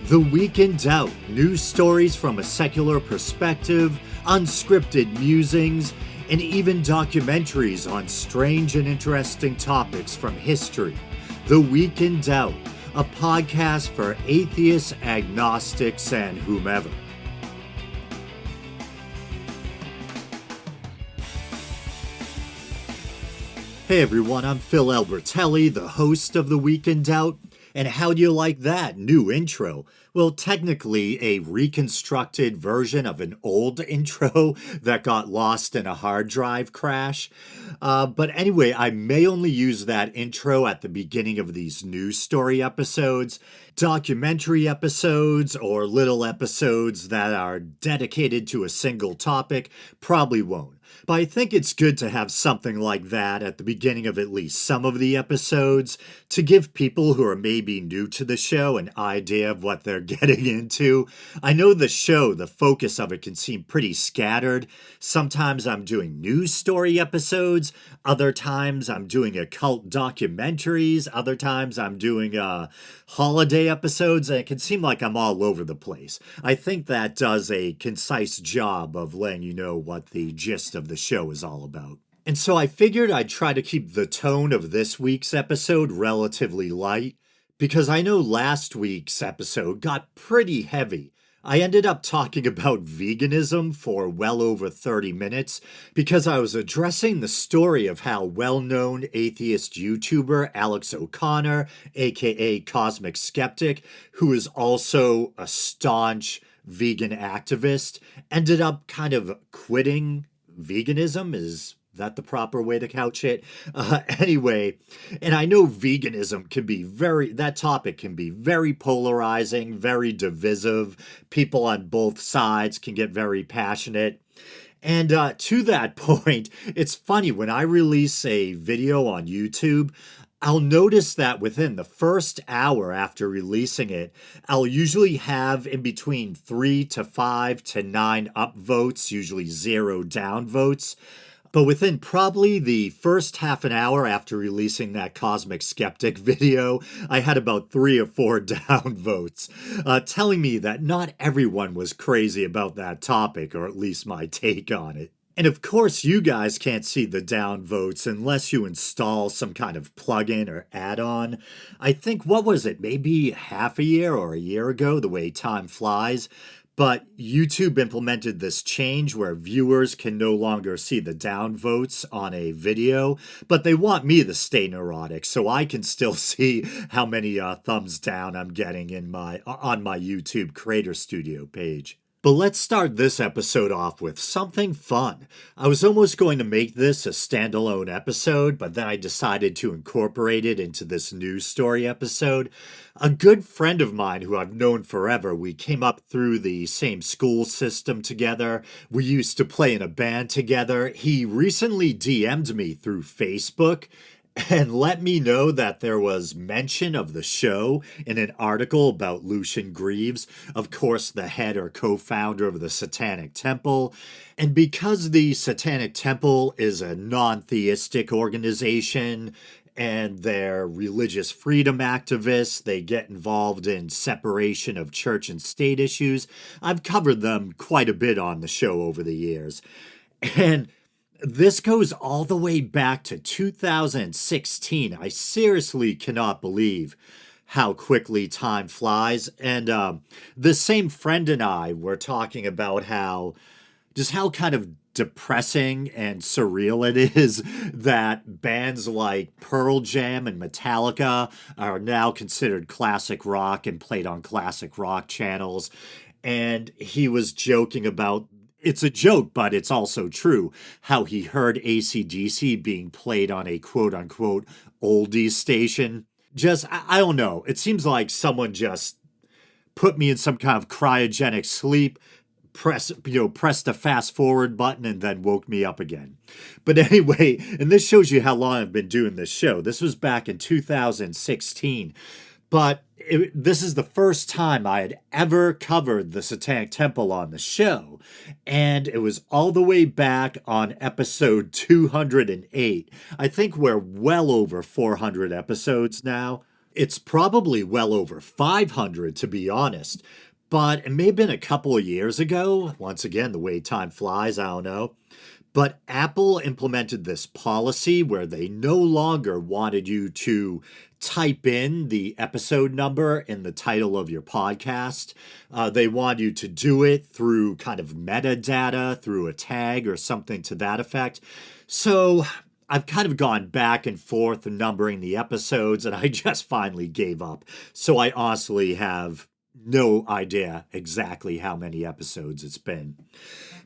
The Week in Doubt, news stories from a secular perspective, unscripted musings, and even documentaries on strange and interesting topics from history. The Week in Doubt, a podcast for atheists, agnostics, and whomever. Hey everyone, I'm Phil Albertelli, the host of The Week in Doubt. And how do you like that new intro? Well, technically a reconstructed version of an old intro that got lost in a hard drive crash. But anyway, I may only use that intro at the beginning of these news story episodes. Documentary episodes or little episodes that are dedicated to a single topic probably won't. But I think it's good to have something like that at the beginning of at least some of the episodes to give people who are maybe new to the show an idea of what they're getting into. I know the show, the focus of it can seem pretty scattered. Sometimes I'm doing news story episodes. Other times I'm doing occult documentaries. Other times I'm doing holiday episodes. And it can seem like I'm all over the place. I think that does a concise job of letting you know what the gist of the show is all about. And so I figured I'd try to keep the tone of this week's episode relatively light, because I know last week's episode got pretty heavy. I ended up talking about veganism for well over 30 minutes because I was addressing the story of how well-known atheist YouTuber Alex O'Connor, aka Cosmic Skeptic, who is also a staunch vegan activist, ended up kind of quitting veganism. Is that the proper way to couch it? Anyway, and I know veganism can be that topic can be very polarizing, very divisive. People on both sides can get very passionate. And to that point, it's funny, when I release a video on YouTube, I'll notice that within the first hour after releasing it, I'll usually have in between 3 to 5 to 9 upvotes, usually 0 downvotes. But within probably the first half an hour after releasing that Cosmic Skeptic video, I had about 3 or 4 downvotes, telling me that not everyone was crazy about that topic, or at least my take on it. And of course, you guys can't see the downvotes unless you install some kind of plugin or add-on. I think, what was it, maybe half a year or a year ago, the way time flies. But YouTube implemented this change where viewers can no longer see the downvotes on a video, but they want me to stay neurotic so I can still see how many thumbs down I'm getting on my YouTube Creator Studio page. But let's start this episode off with something fun. I was almost going to make this a standalone episode, but then I decided to incorporate it into this news story episode. A good friend of mine who I've known forever, we came up through the same school system together. We used to play in a band together. He recently DM'd me through Facebook and let me know that there was mention of the show in an article about Lucien Greaves, of course, the head or co-founder of the Satanic Temple. And because the Satanic Temple is a non-theistic organization and they're religious freedom activists, they get involved in separation of church and state issues. I've covered them quite a bit on the show over the years. And this goes all the way back to 2016. I seriously cannot believe how quickly time flies. And the same friend and I were talking about how kind of depressing and surreal it is that bands like Pearl Jam and Metallica are now considered classic rock and played on classic rock channels. And he was joking about, it's a joke, but it's also true, how he heard AC/DC being played on a quote-unquote oldies station. I don't know. It seems like someone just put me in some kind of cryogenic sleep, pressed the fast forward button, and then woke me up again. But anyway, and this shows you how long I've been doing this show. This was back in 2016. But this is the first time I had ever covered the Satanic Temple on the show. And it was all the way back on episode 208. I think we're well over 400 episodes now. It's probably well over 500, to be honest. But it may have been a couple of years ago. Once again, the way time flies, I don't know. But Apple implemented this policy where they no longer wanted you to type in the episode number in the title of your podcast. They want you to do it through kind of metadata, through a tag or something to that effect. So I've kind of gone back and forth numbering the episodes, and I just finally gave up. So I honestly have no idea exactly how many episodes it's been.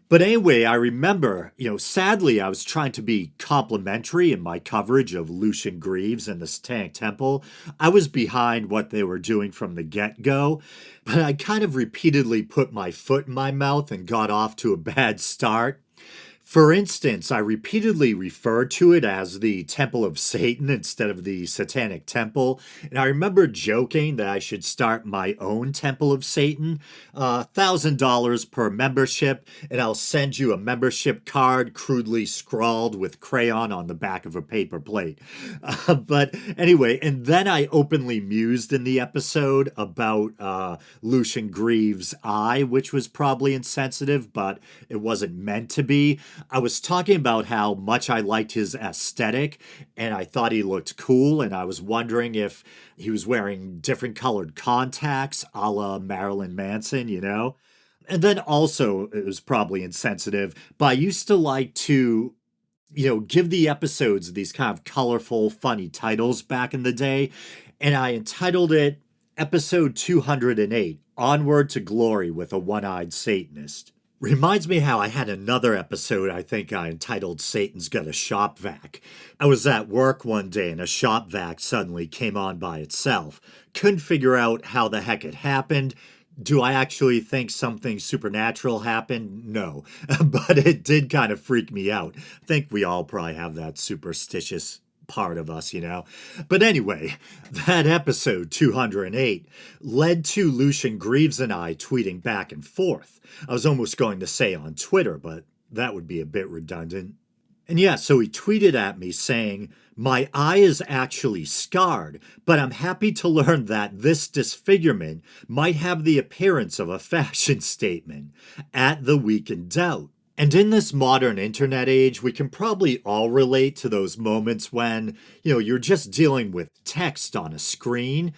But anyway, I remember, sadly, I was trying to be complimentary in my coverage of Lucien Greaves and the Satanic Temple. I was behind what they were doing from the get-go, but I kind of repeatedly put my foot in my mouth and got off to a bad start. For instance, I repeatedly referred to it as the Temple of Satan instead of the Satanic Temple, and I remember joking that I should start my own Temple of Satan, $1,000 per membership, and I'll send you a membership card crudely scrawled with crayon on the back of a paper plate. But anyway, and then I openly mused in the episode about Lucien Greaves' eye, which was probably insensitive, but it wasn't meant to be. I was talking about how much I liked his aesthetic and I thought he looked cool, and I was wondering if he was wearing different colored contacts a la Marilyn Manson, And then also, it was probably insensitive, but I used to like to give the episodes these kind of colorful, funny titles back in the day. And I entitled it Episode 208, Onward to Glory with a One-Eyed Satanist. Reminds me how I had another episode I think I entitled Satan's Got a Shop Vac. I was at work one day and a shop vac suddenly came on by itself. Couldn't figure out how the heck it happened. Do I actually think something supernatural happened? No. But it did kind of freak me out. I think we all probably have that superstitious part of us, But anyway, that episode 208 led to Lucien Greaves and I tweeting back and forth. I was almost going to say on Twitter, but that would be a bit redundant. And yeah, so he tweeted at me saying, "My eye is actually scarred, but I'm happy to learn that this disfigurement might have the appearance of a fashion statement. At the Week in Doubt." And in this modern internet age, we can probably all relate to those moments when, you're just dealing with text on a screen,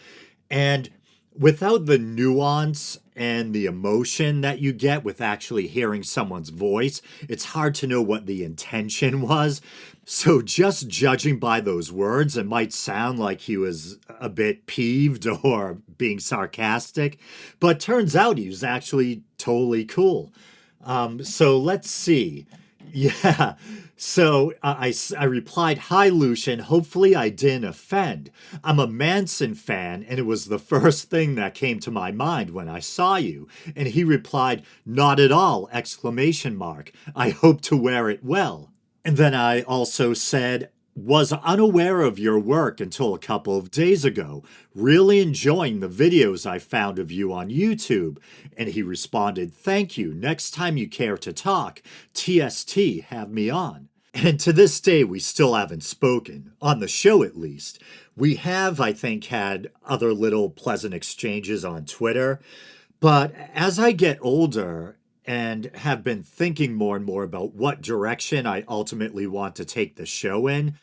and without the nuance and the emotion that you get with actually hearing someone's voice, it's hard to know what the intention was. So just judging by those words, it might sound like he was a bit peeved or being sarcastic, but turns out he was actually totally cool. So let's see. Yeah. So I replied, "Hi, Lucien. Hopefully I didn't offend. I'm a Manson fan, and it was the first thing that came to my mind when I saw you." And he replied, "Not at all, exclamation mark. I hope to wear it well." And then I also said, "Was unaware of your work until a couple of days ago. Really enjoying the videos I found of you on YouTube." And he responded, "Thank you. Next time you care to talk, TST, have me on." And to this day, we still haven't spoken, on the show at least. We have, I think, had other little pleasant exchanges on Twitter. But as I get older and have been thinking more and more about what direction I ultimately want to take the show in,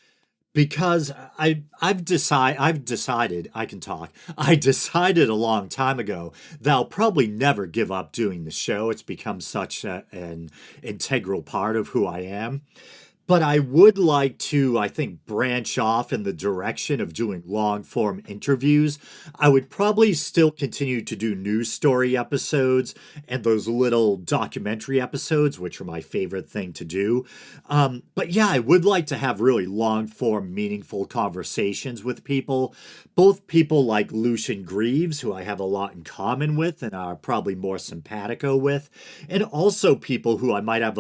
because I've decided I can talk. I decided a long time ago that I'll probably never give up doing the show. It's become such an integral part of who I am. But I would like to, I think, branch off in the direction of doing long-form interviews. I would probably still continue to do news story episodes and those little documentary episodes, which are my favorite thing to do. But yeah, I would like to have really long-form, meaningful conversations with people. Both people like Lucien Greaves, who I have a lot in common with and are probably more simpatico with, and also people who I might have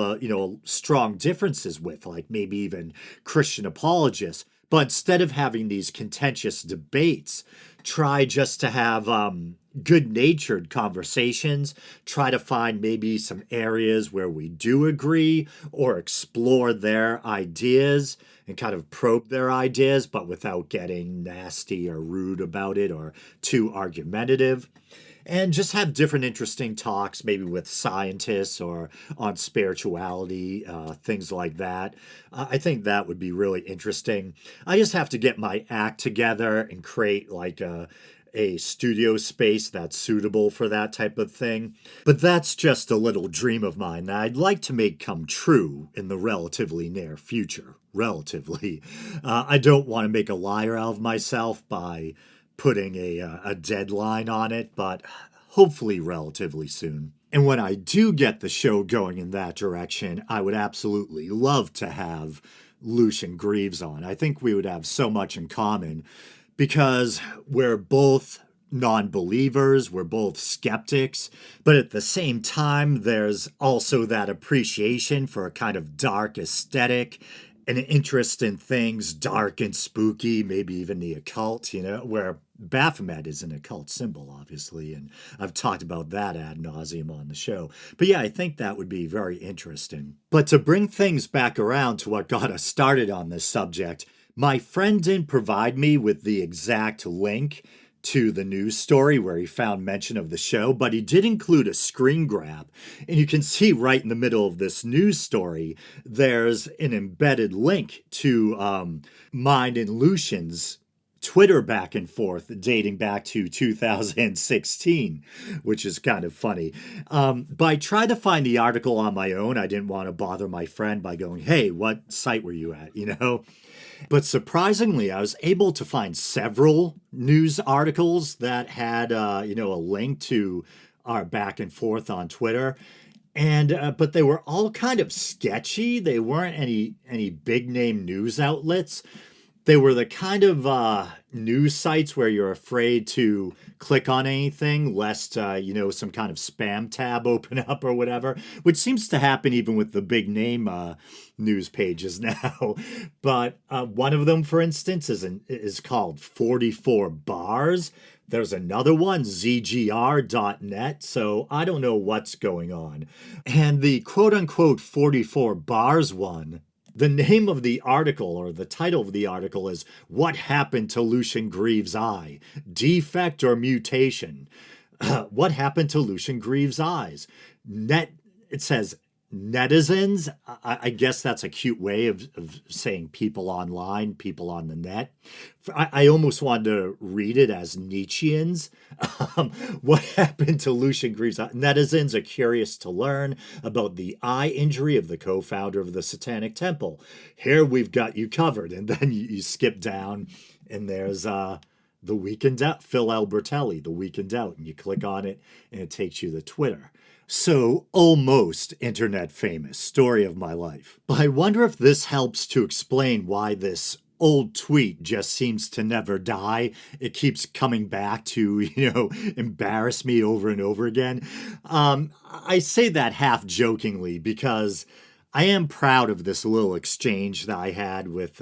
strong differences with, like maybe even Christian apologists, but instead of having these contentious debates. try just to have good-natured conversations, try to find maybe some areas where we do agree or explore their ideas and kind of probe their ideas, but without getting nasty or rude about it or too argumentative. And just have different interesting talks, maybe with scientists or on spirituality, things like that. I think that would be really interesting. I just have to get my act together and create like a studio space that's suitable for that type of thing. But that's just a little dream of mine that I'd like to make come true in the relatively near future. Relatively. I don't want to make a liar out of myself by putting a deadline on it, but hopefully relatively soon. And when I do get the show going in that direction, I would absolutely love to have Lucien Greaves on. I think we would have so much in common because we're both non-believers, we're both skeptics, but at the same time, there's also that appreciation for a kind of dark aesthetic, an interest in things dark and spooky, maybe even the occult, where Baphomet is an occult symbol, obviously, and I've talked about that ad nauseum on the show. But yeah, I think that would be very interesting. But to bring things back around to what got us started on this subject, my friend didn't provide me with the exact link to the news story where he found mention of the show, but he did include a screen grab. And you can see right in the middle of this news story, there's an embedded link to mine and Lucien's Twitter back and forth dating back to 2016, which is kind of funny. But I tried to find the article on my own. I didn't want to bother my friend by going, hey, what site were you at, But surprisingly, I was able to find several news articles that had, a link to our back and forth on Twitter. And but they were all kind of sketchy. They weren't any big name news outlets. They were the kind of news sites where you're afraid to click on anything lest, some kind of spam tab open up or whatever, which seems to happen even with the big name news pages now. But one of them, for instance, is called 44 Bars. There's another one, zgr.net, so I don't know what's going on. And the quote-unquote 44 Bars one, the name of the article, or the title of the article, is What Happened to Lucien Greaves' Eye? Defect or Mutation? What happened to Lucien Greaves' eyes? It says netizens. I guess that's a cute way of saying people online, people on the net. I almost wanted to read it as Nietzscheans. What happened to Lucien Greaves? Netizens are curious to learn about the eye injury of the co-founder of the Satanic Temple. Here we've got you covered. And then you skip down and there's The Week in Doubt, Phil Albertelli, The Week in Doubt. And you click on it and it takes you to Twitter. So, almost internet famous, story of my life. But I wonder if this helps to explain why this old tweet just seems to never die. It keeps coming back to, embarrass me over and over again. I say that half jokingly because I am proud of this little exchange that I had with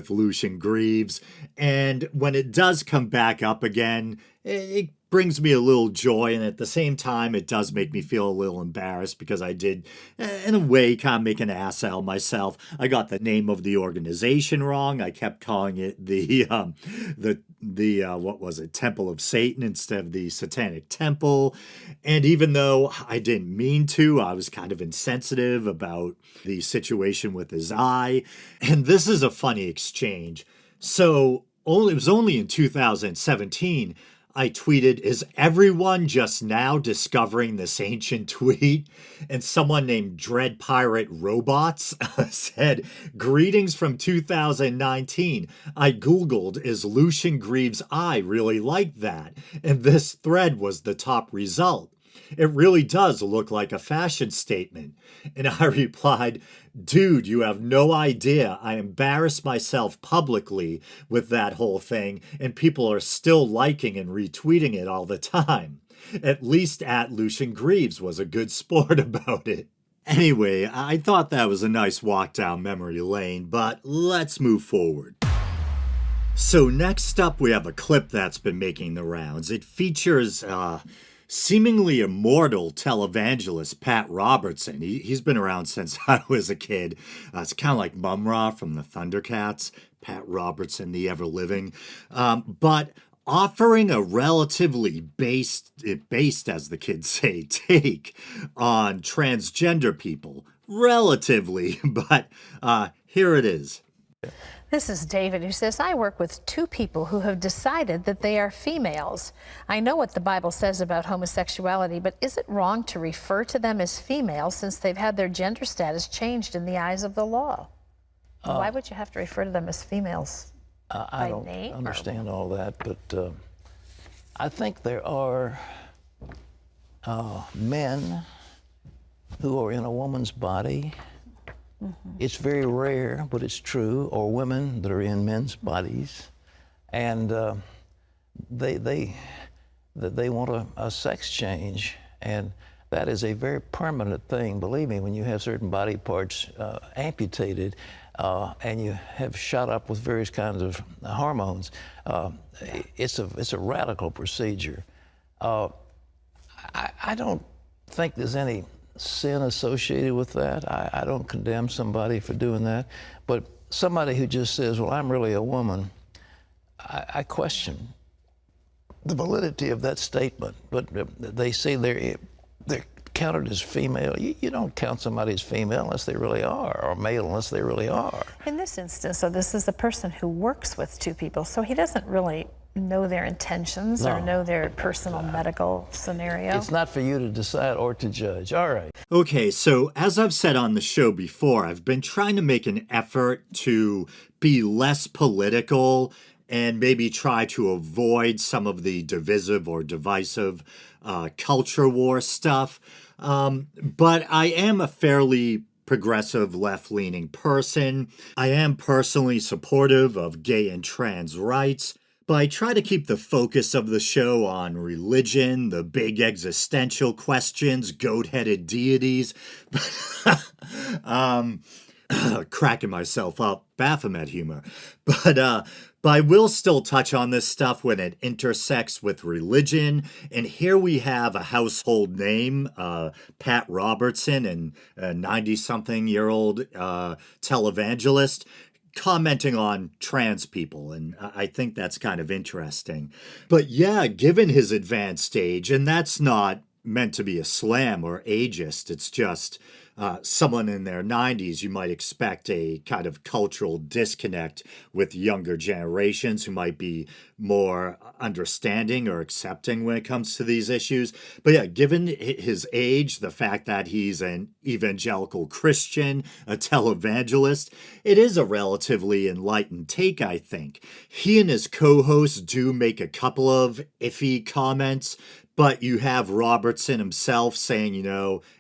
Lucien Greaves. And when it does come back up again, it brings me a little joy, and at the same time, it does make me feel a little embarrassed because I did, in a way, kind of make an ass out of myself. I got the name of the organization wrong. I kept calling it the what was it, Temple of Satan instead of the Satanic Temple. And even though I didn't mean to, I was kind of insensitive about the situation with his eye. And this is a funny exchange. So it was only in 2017 I tweeted, is everyone just now discovering this ancient tweet? And someone named Dread Pirate Robots said, greetings from 2019. I Googled, is Lucien Greaves' eye really like that? And this thread was the top result. It really does look like a fashion statement. And I replied, dude, you have no idea. I embarrassed myself publicly with that whole thing, and people are still liking and retweeting it all the time. At least at Lucien Greaves was a good sport about it. Anyway, I thought that was a nice walk down memory lane, but let's move forward. So next up, we have a clip that's been making the rounds. It features seemingly immortal televangelist Pat Robertson. He's been around since I was a kid. It's kind of like Mum-Ra from the Thundercats, Pat Robertson, the ever-living. But offering a relatively based, as the kids say, take on transgender people. Relatively, but here it is. This is David, who says, I work with two people who have decided that they are females. I know what the Bible says about homosexuality, but is it wrong to refer to them as females since they've had their gender status changed in the eyes of the law? Why would you have to refer to them as females? I don't understand all that, but I think there are men who are in a woman's body. It's very rare, but it's true, or women that are in men's bodies, and they want a sex change, and that is a very permanent thing. Believe me, when you have certain body parts amputated, and you have shot up with various kinds of hormones, it's a radical procedure. I don't think there's any sin associated with that. I don't condemn somebody for doing that, but somebody who just says, well, I'm really a woman, I question the validity of that statement. But they say they're counted as female. You don't count somebody as female unless they really are, or male unless they really are. In this instance, so this is a person who works with two people, so he doesn't really know their intentions or know their personal medical scenario. It's not for you to decide or to judge. All right. Okay, so as I've said on the show before, I've been trying to make an effort to be less political and maybe try to avoid some of the divisive or divisive culture war stuff. But I am a fairly progressive left-leaning person. I am personally supportive of gay and trans rights. But I try to keep the focus of the show on religion, the big existential questions, goat-headed deities. Cracking myself up, Baphomet humor. But I will still touch on this stuff when it intersects with religion. And here we have a household name, Pat Robertson, and a 90-something-year-old televangelist, commenting on trans people, and I think that's kind of interesting. But yeah, given his advanced age, and that's not meant to be a slam or ageist, it's just someone in their 90s, you might expect a kind of cultural disconnect with younger generations who might be more understanding or accepting when it comes to these issues. But yeah, given his age, the fact that he's an evangelical Christian, a televangelist, it is a relatively enlightened take, I think. He and his co-hosts do make a couple of iffy comments, but you have Robertson himself saying,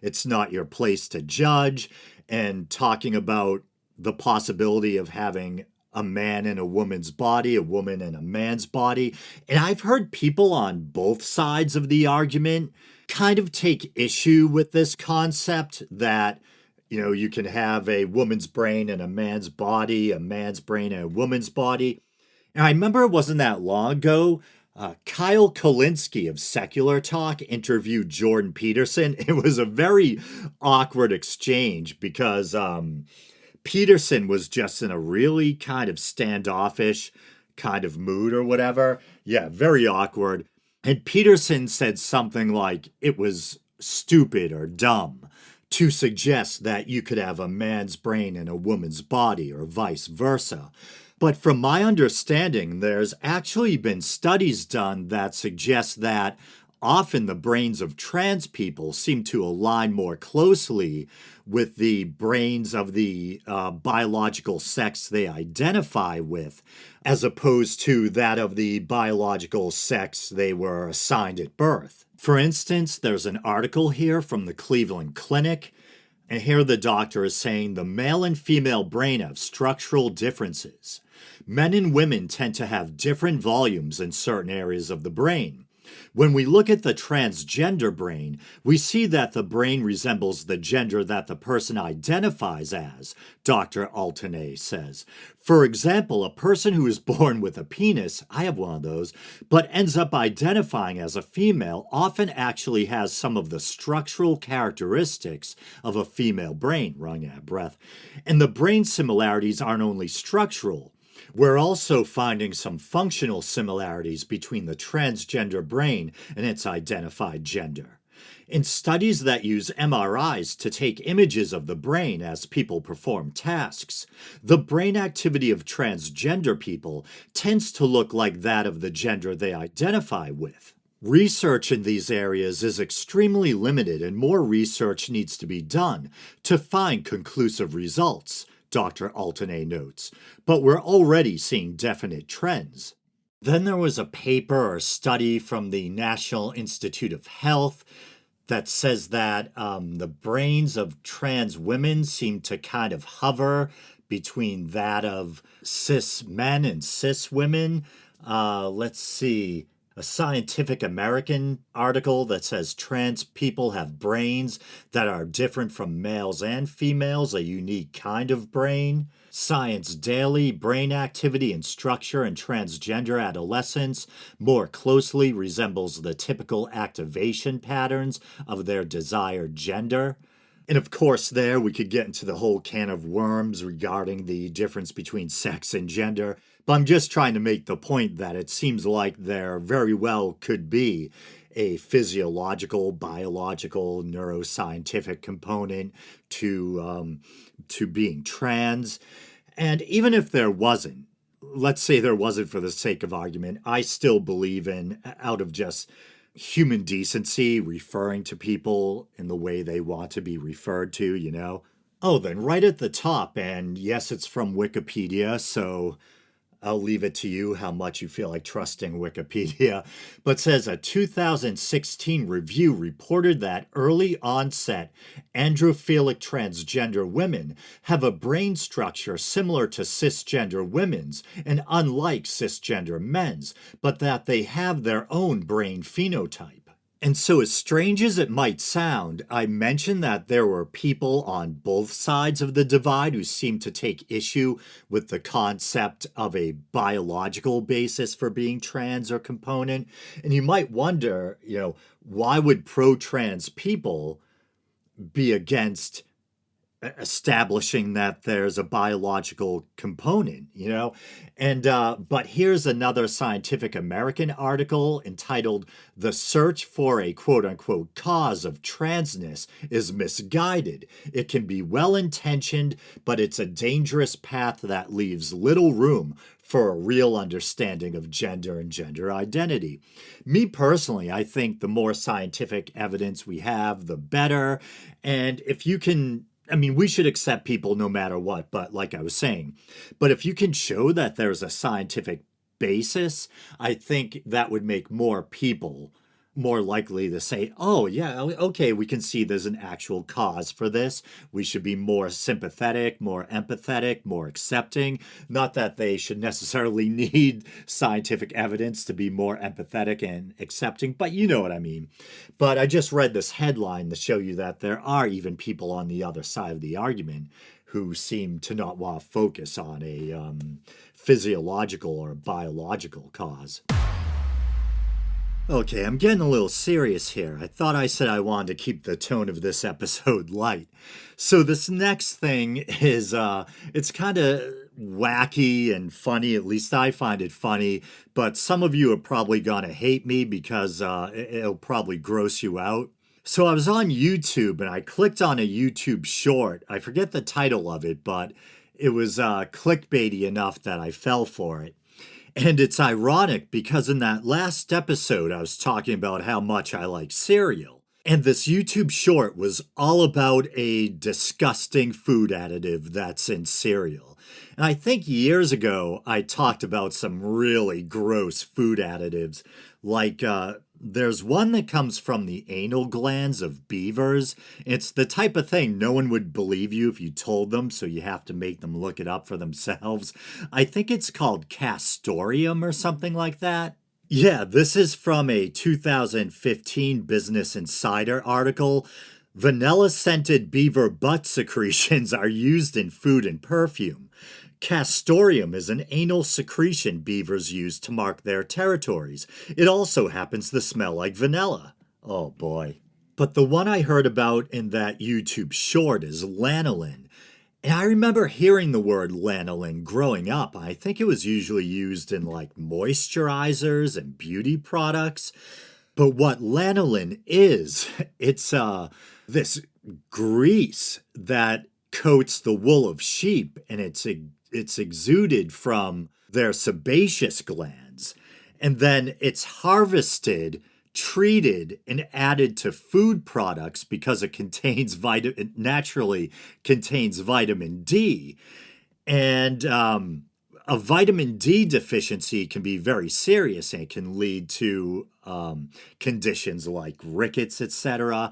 it's not your place to judge, and talking about the possibility of having a man in a woman's body, a woman in a man's body. And I've heard people on both sides of the argument kind of take issue with this concept that, you can have a woman's brain in a man's body, a man's brain in a woman's body. And I remember it wasn't that long ago, Kyle Kulinski of Secular Talk interviewed Jordan Peterson. It was a very awkward exchange because Peterson was just in a really kind of standoffish kind of mood or whatever. Yeah, very awkward. And Peterson said something like it was stupid or dumb to suggest that you could have a man's brain in a woman's body or vice versa. But from my understanding, there's actually been studies done that suggest that often the brains of trans people seem to align more closely with the brains of the biological sex they identify with, as opposed to that of the biological sex they were assigned at birth. For instance, there's an article here from the Cleveland Clinic, and here the doctor is saying the male and female brain have structural differences. Men and women tend to have different volumes in certain areas of the brain. When we look at the transgender brain, we see that the brain resembles the gender that the person identifies as, Dr. Altenay says. For example, a person who is born with a penis, I have one of those, but ends up identifying as a female often actually has some of the structural characteristics of a female brain, running out of breath. And the brain similarities aren't only structural. We're also finding some functional similarities between the transgender brain and its identified gender. In studies that use MRIs to take images of the brain as people perform tasks, the brain activity of transgender people tends to look like that of the gender they identify with. Research in these areas is extremely limited, and more research needs to be done to find conclusive results, Dr. Altenay notes, but we're already seeing definite trends. Then there was a paper or study from the National Institute of Health that says that the brains of trans women seem to kind of hover between that of cis men and cis women. Let's see. A Scientific American article that says trans people have brains that are different from males and females, a unique kind of brain. Science Daily, brain activity and structure in transgender adolescents more closely resembles the typical activation patterns of their desired gender. And of course, there we could get into the whole can of worms regarding the difference between sex and gender. But I'm just trying to make the point that it seems like there very well could be a physiological, biological, neuroscientific component to being trans. And even if there wasn't, let's say there wasn't for the sake of argument, I still believe in, out of just human decency, referring to people in the way they want to be referred to, you know? Oh, then right at the top, and yes, it's from Wikipedia, so I'll leave it to you how much you feel like trusting Wikipedia, but says a 2016 review reported that early onset androphilic transgender women have a brain structure similar to cisgender women's and unlike cisgender men's, but that they have their own brain phenotype. And so, as strange as it might sound, I mentioned that there were people on both sides of the divide who seemed to take issue with the concept of a biological basis for being trans or component. And you might wonder, why would pro-trans people be against establishing that there's a biological component, And but here's another Scientific American article entitled "The Search for a quote-unquote cause of transness is misguided. It can be well-intentioned, but it's a dangerous path that leaves little room for a real understanding of gender and gender identity." Me personally, I think the more scientific evidence we have, the better. And if you can, we should accept people no matter what, but like I was saying, but if you can show that there's a scientific basis, I think that would make more people more likely to say, oh, yeah, okay, we can see there's an actual cause for this. We should be more sympathetic, more empathetic, more accepting. Not that they should necessarily need scientific evidence to be more empathetic and accepting, but you know what I mean. But I just read this headline to show you that there are even people on the other side of the argument who seem to not want to focus on a physiological or biological cause. Okay, I'm getting a little serious here. I thought I said I wanted to keep the tone of this episode light. So this next thing is, it's kind of wacky and funny. At least I find it funny. But some of you are probably going to hate me because it'll probably gross you out. So I was on YouTube and I clicked on a YouTube short. I forget the title of it, but it was clickbaity enough that I fell for it. And it's ironic because in that last episode, I was talking about how much I like cereal. And this YouTube short was all about a disgusting food additive that's in cereal. And I think years ago, I talked about some really gross food additives. Like, there's one that comes from the anal glands of beavers. It's the type of thing no one would believe you if you told them, so you have to make them look it up for themselves. I think it's called castoreum or something like that. Yeah, this is from a 2015 Business Insider article. Vanilla scented beaver butt secretions are used in food and perfume. Castoreum is an anal secretion beavers use to mark their territories. It also happens to smell like vanilla. Oh boy. But the one I heard about in that YouTube short is lanolin. And I remember hearing the word lanolin growing up. I think it was usually used in like moisturizers and beauty products. But what lanolin is, it's this grease that coats the wool of sheep, and it's exuded from their sebaceous glands, and then it's harvested, treated, and added to food products because it naturally contains vitamin D. And a vitamin D deficiency can be very serious and can lead to conditions like rickets, etc.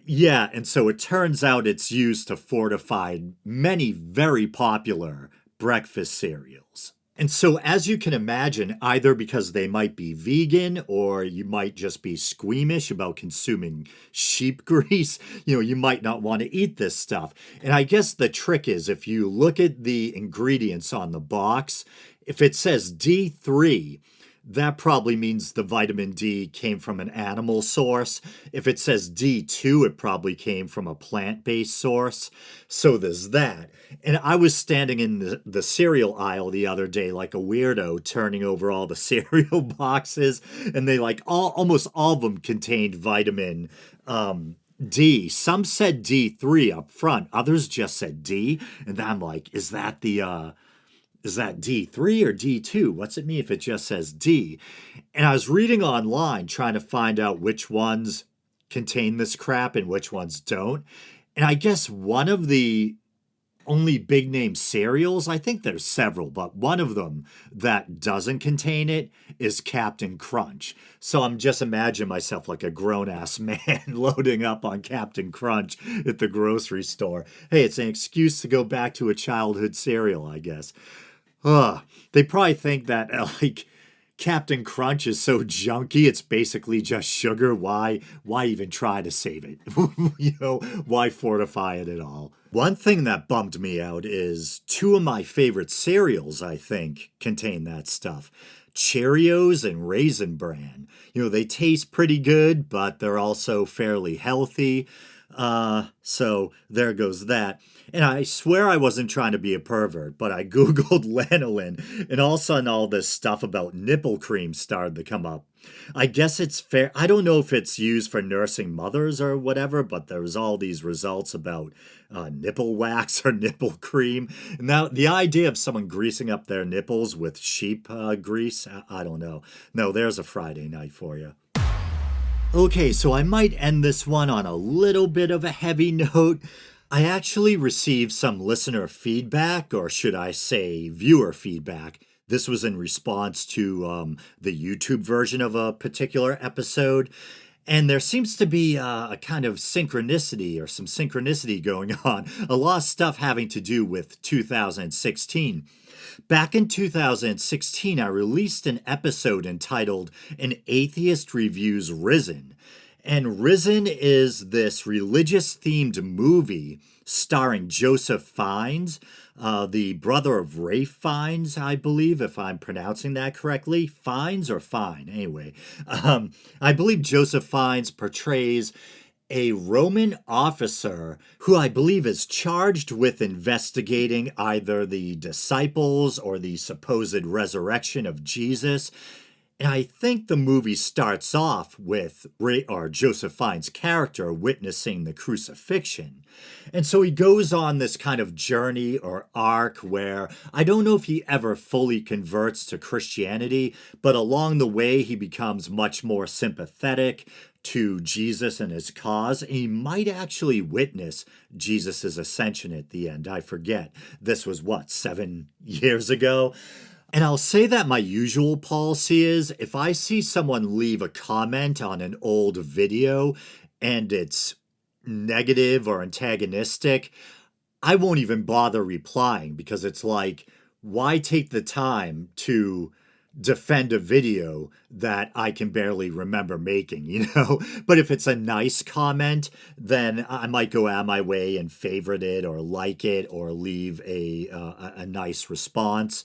Yeah, and so it turns out it's used to fortify many very popular breakfast cereals. And so, as you can imagine, either because they might be vegan or you might just be squeamish about consuming sheep grease, you might not want to eat this stuff. And I guess the trick is if you look at the ingredients on the box, if it says D3, that probably means the vitamin D came from an animal source. If it says D2, it probably came from a plant-based source. So there's that. And I was standing in the cereal aisle the other day like a weirdo, turning over all the cereal boxes, and they almost all of them contained vitamin D. Some said D3 up front, others just said D. And I'm like, is that D3 or D2? What's it mean if it just says D? And I was reading online trying to find out which ones contain this crap and which ones don't. And I guess one of the only big name cereals, I think there's several, but one of them that doesn't contain it is Captain Crunch. So I'm just imagining myself like a grown ass man loading up on Captain Crunch at the grocery store. Hey, it's an excuse to go back to a childhood cereal, I guess. They probably think that Captain Crunch is so junky, it's basically just sugar. Why even try to save it? Why fortify it at all? One thing that bummed me out is two of my favorite cereals, I think, contain that stuff. Cheerios and Raisin Bran. They taste pretty good, but they're also fairly healthy. So there goes that. And I swear I wasn't trying to be a pervert, but I Googled lanolin, and all of a sudden all this stuff about nipple cream started to come up. I guess it's fair. I don't know if it's used for nursing mothers or whatever, but there was all these results about nipple wax or nipple cream. Now, the idea of someone greasing up their nipples with sheep grease, I don't know. No, there's a Friday night for you. Okay, so I might end this one on a little bit of a heavy note. I actually received some listener feedback, or should I say viewer feedback. This was in response to the YouTube version of a particular episode. And there seems to be a kind of synchronicity or some synchronicity going on. A lot of stuff having to do with 2016. Back in 2016, I released an episode entitled An Atheist Reviews Risen. And Risen is this religious-themed movie starring Joseph Fiennes, the brother of Rafe Fiennes, I believe, if I'm pronouncing that correctly. Fiennes or Fine? Anyway, I believe Joseph Fiennes portrays a Roman officer who I believe is charged with investigating either the disciples or the supposed resurrection of Jesus. And I think the movie starts off with Joseph Fiennes' character witnessing the crucifixion. And so he goes on this kind of journey or arc where I don't know if he ever fully converts to Christianity, but along the way he becomes much more sympathetic to Jesus and his cause. And he might actually witness Jesus' ascension at the end. I forget. This was 7 years ago? And I'll say that my usual policy is if I see someone leave a comment on an old video and it's negative or antagonistic, I won't even bother replying because it's like, why take the time to defend a video that I can barely remember making, But if it's a nice comment, then I might go out of my way and favorite it or like it or leave a nice response.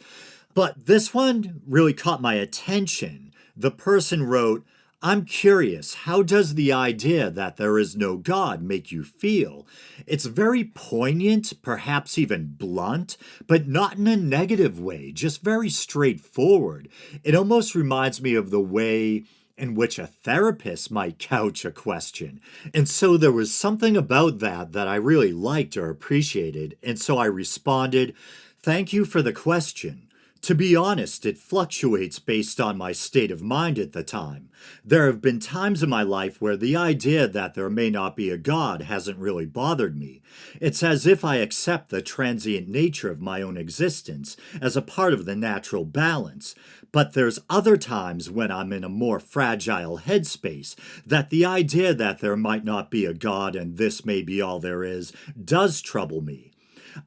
But this one really caught my attention. The person wrote, I'm curious, how does the idea that there is no God make you feel? It's very poignant, perhaps even blunt, but not in a negative way, just very straightforward. It almost reminds me of the way in which a therapist might couch a question. And so there was something about that I really liked or appreciated. And so I responded, thank you for the question. To be honest, it fluctuates based on my state of mind at the time. There have been times in my life where the idea that there may not be a God hasn't really bothered me. It's as if I accept the transient nature of my own existence as a part of the natural balance. But there's other times when I'm in a more fragile headspace that the idea that there might not be a God and this may be all there is does trouble me.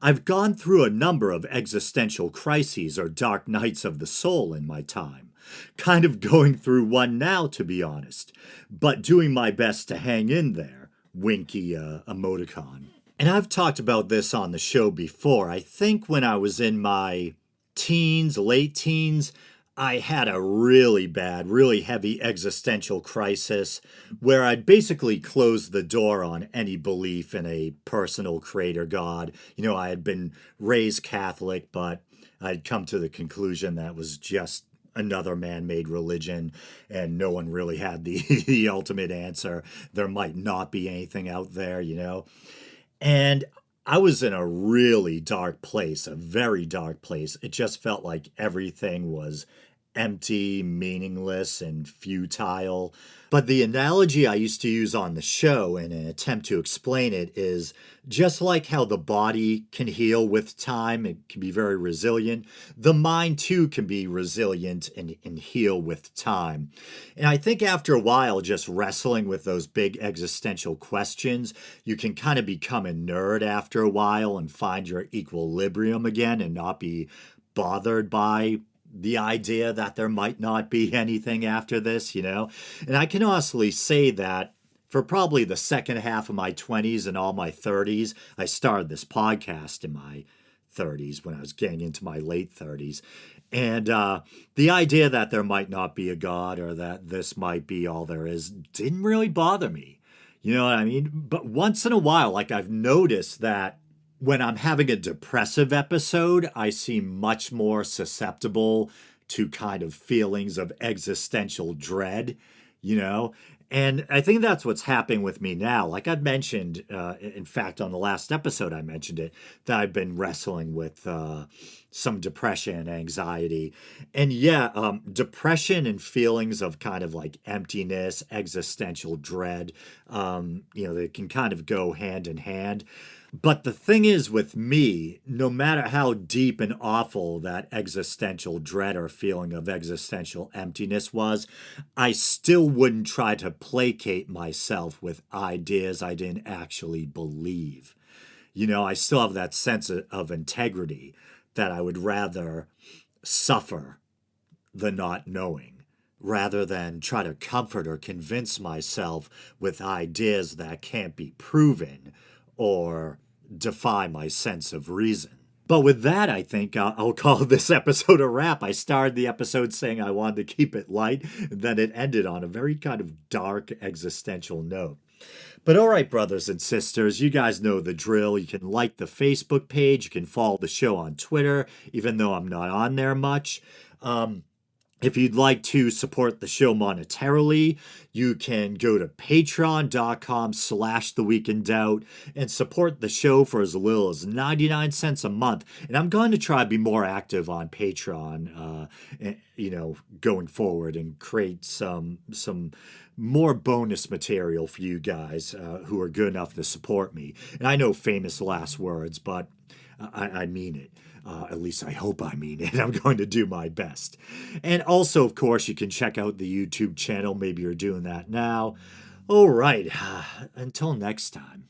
I've gone through a number of existential crises or dark nights of the soul in my time. Kind of going through one now, to be honest, but doing my best to hang in there. Winky emoticon. And I've talked about this on the show before. I think when I was in my teens, late teens, I had a really bad, really heavy existential crisis where I'd basically closed the door on any belief in a personal creator God. I had been raised Catholic, but I'd come to the conclusion that was just another man-made religion and no one really had the ultimate answer. There might not be anything out there, And I was in a really dark place, a very dark place. It just felt like everything was empty, meaningless, and futile. But the analogy I used to use on the show in an attempt to explain it is just like how the body can heal with time, it can be very resilient, the mind too can be resilient and heal with time. And I think after a while, just wrestling with those big existential questions, you can kind of become a nerd after a while and find your equilibrium again and not be bothered by the idea that there might not be anything after this, And I can honestly say that for probably the second half of my 20s and all my 30s, I started this podcast in my 30s when I was getting into my late 30s. And the idea that there might not be a God or that this might be all there is didn't really bother me. You know what I mean? But once in a while, like I've noticed that when I'm having a depressive episode, I seem much more susceptible to kind of feelings of existential dread, And I think that's what's happening with me now. Like I've mentioned, in fact, on the last episode, I mentioned it, that I've been wrestling with some depression and anxiety. And yeah, depression and feelings of kind of like emptiness, existential dread, they can kind of go hand in hand. But the thing is with me, no matter how deep and awful that existential dread or feeling of existential emptiness was, I still wouldn't try to placate myself with ideas I didn't actually believe. I still have that sense of integrity that I would rather suffer the not knowing rather than try to comfort or convince myself with ideas that can't be proven or defy my sense of reason. But with that, I think I'll call this episode a wrap. I started the episode saying I wanted to keep it light, and then it ended on a very kind of dark existential note. But all right, brothers and sisters, you guys know the drill. You can like the Facebook page. You can follow the show on Twitter, even though I'm not on there much. If you'd like to support the show monetarily, you can go to patreon.com/theweekindoubt and support the show for as little as 99 cents a month. And I'm going to try to be more active on Patreon, going forward and create some more bonus material for you guys who are good enough to support me. And I know famous last words, but I mean it. At least I hope I mean it. I'm going to do my best. And also, of course, you can check out the YouTube channel. Maybe you're doing that now. All right. Until next time.